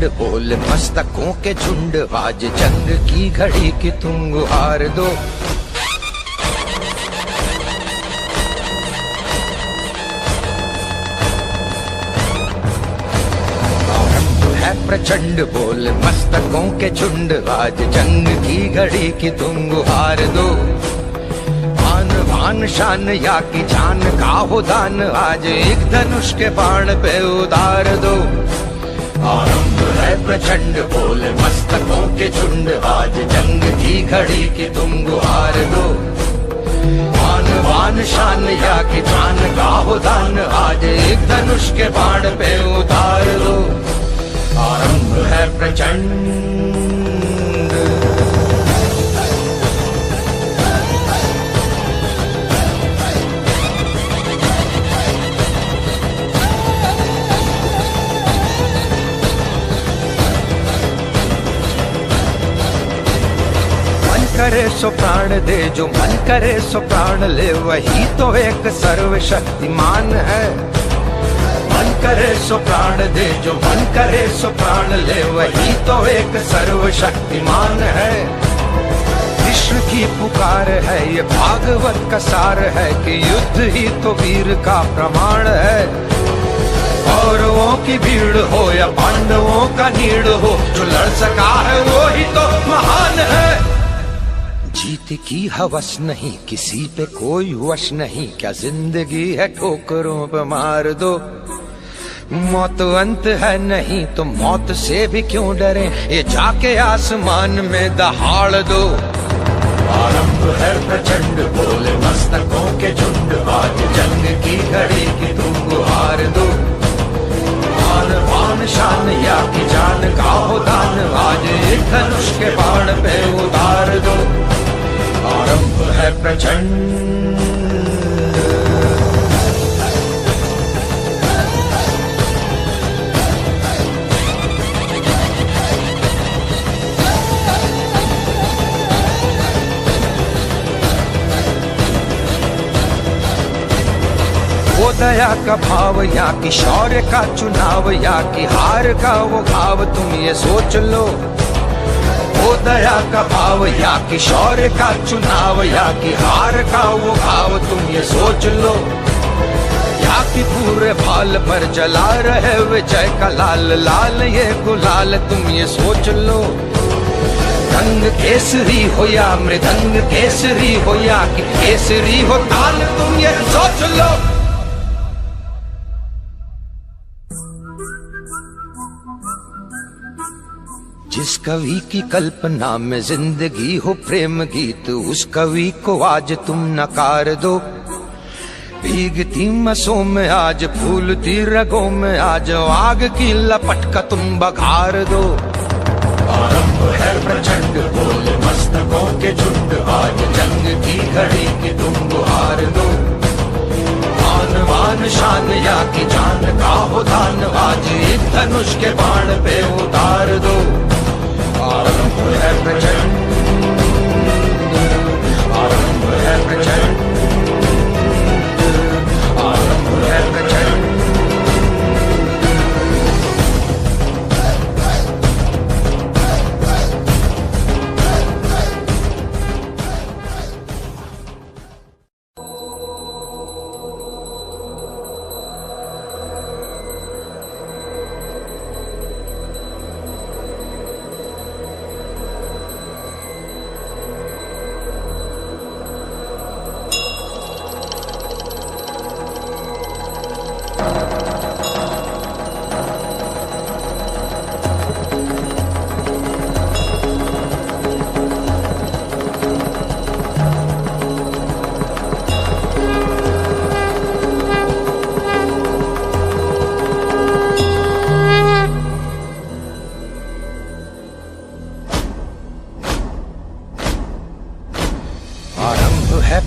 प्रचंड बोल मस्तकों के झुंड, आज जंग की घड़ी की तुम गुहार दो। प्रचंड बोल मस्तकों के झुंड, आज जंग की घड़ी की तुम गुहार दो। आन बान शान या की जान का हो दान, आज एक धनुष के बाण पे उतार दो। आरंभ है प्रचंड बोल मस्तकों के झुंड, आज जंग की घड़ी की तुम गुहार दो। आन बान शान या की जान का हो दान, आज एक धनुष के बाण पे उतार दो। आरंभ है प्रचंड। मन करे सो प्राण दे, जो मन करे सो प्राण ले, वही तो एक सर्वशक्तिमान है। मन करे सो प्राण दे, जो मन करे सो प्राण ले, वही तो एक सर्वशक्तिमान है। कृष्ण की पुकार है, ये भागवत का सार है, कि युद्ध ही तो वीर का प्रमाण है। कौरवों की भीड़ हो या पांडवों का नीड़ हो, जो लड़ सका है वो ही तो महान है। जीत की हवस नहीं, किसी पे कोई वश नहीं, क्या जिंदगी है ठोकरों पे मार दो। मौत अंत है नहीं तो मौत से भी क्यों डरे, ये जाके आसमान में दहाड़ दो। आरंभ है प्रचंड बोले मस्तकों के झुंड, आज जंग की घड़ी की तुम गुहार दो। आन बान शान या की जान का हो दान, आज एक धनुष के बाण पे उतार दो। आरंभ है प्रचंड। वो दया का भाव या कि शौर्य का चुनाव, या कि हार का वो भाव, तुम ये सोच लो। वो दया का भाव या कि शौर्य का चुनाव, या कि हार का वो भाव, तुम ये सोच लो। या कि पूरे भाल पर जला रहे विजय का लाल लाल ये गुलाल, तुम ये सोच लो। रंग केसरी हो या मृदंग केसरी हो, या कि केसरी हो ताल, तुम ये सोच लो। जिस कवि की कल्पना में जिंदगी हो प्रेम गीत, उस कवि को आज तुम नकार दो। भीगती मसों में आज फूलती रगों में आज, आग की लपट का तुम बघार दो। आरंभ है प्रचंड बोल मस्तकों के झुंड, आज जंग की घड़ी की तुम गुहार दो। आन बान शान या की जान का हो दान, आज एक धनुष के बाण पे उतार दो। आरंभ है प्रचंड, आरंभ है प्रचंड, आरंभ है प्रचंड।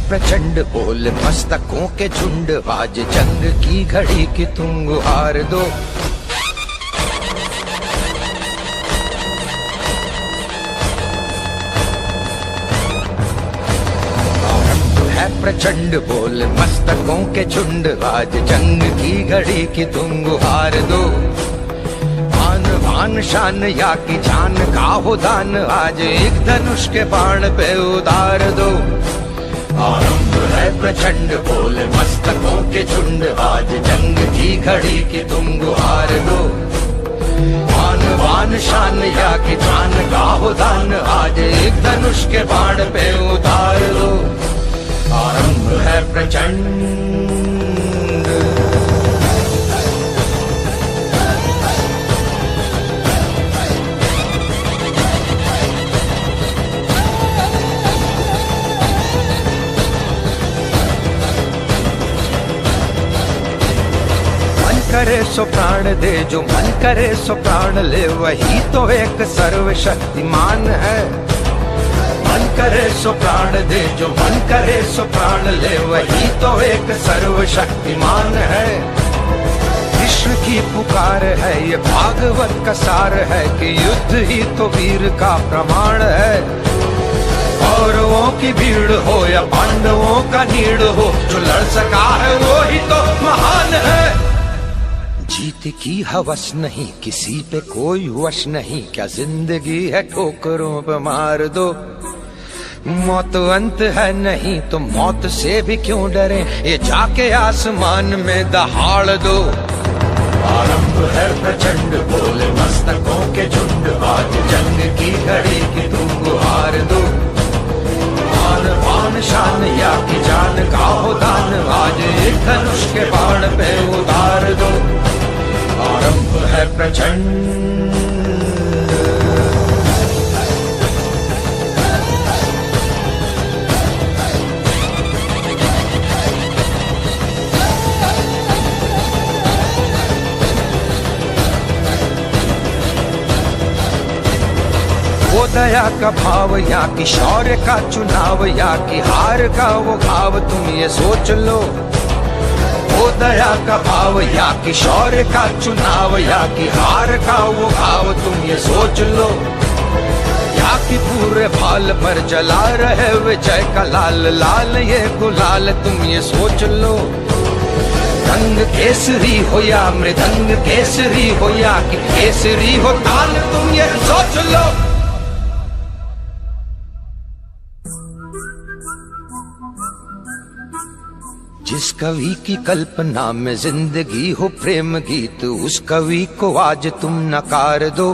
प्रचंड बोल मस्तकों के झुंड, आज जंग की घड़ी की तुम गुहार दो। है प्रचंड बोल मस्तकों के झुंड, आज जंग की घड़ी की तुम गुहार दो। आन मान शान या की जान का हो दान, आज एक धनुष के बाण पे उतार दो। आरंभ है प्रचंड बोले मस्तकों के झुंड, आज जंग की घड़ी की तुम गुहार दो। मान वान शान या की जान का हो दान, आज एक धनुष के बाण पे उतार दो। आरंभ है प्रचंड। करे सो प्राण दे, जो मन करे सो प्राण ले, वही तो एक सर्वशक्तिमान है। मन करे सो प्राण दे, जो मन करे सो प्राण ले, वही तो एक सर्वशक्तिमान है। कृष्ण की पुकार है, ये भागवत का सार है कि युद्ध ही तो वीर का प्रमाण है। कौरवों की भीड़ हो या पांडवों का नीड़ हो, जो लड़ सका है वो ही तो महान है। जीत की हवस नहीं, किसी पे कोई वश नहीं, क्या जिंदगी है ठोकरों पे मार दो। मौत अंत है नहीं तो मौत से भी क्यों डरे, ये जाके आसमान में दहाड़ दो। आरंभ है प्रचंड बोले मस्तकों के झुंड, आज जंग की घड़ी की तुम गुहार दो। मान वान शान या की जान का हो दान, आज एक धनुष के बाण पे उतार दो। आरंभ है प्रचंड। वो दया का भाव या कि शौर्य का चुनाव, या कि हार का वो भाव, तुम ये सोच लो। वो दया का भाव या कि शौर्य का चुनाव, या कि हार का वो भाव, तुम ये सोच लो। या कि पूरे भाल पर जला रहे विजय का लाल लाल ये गुलाल, तुम ये सोच लो। रंग केसरी हो या मृदंग केसरी हो, या कि केसरी हो ताल, तुम ये सोच लो। जिस कवि की कल्पना में जिंदगी हो प्रेम गीत, उस कवि को आज तुम नकार दो।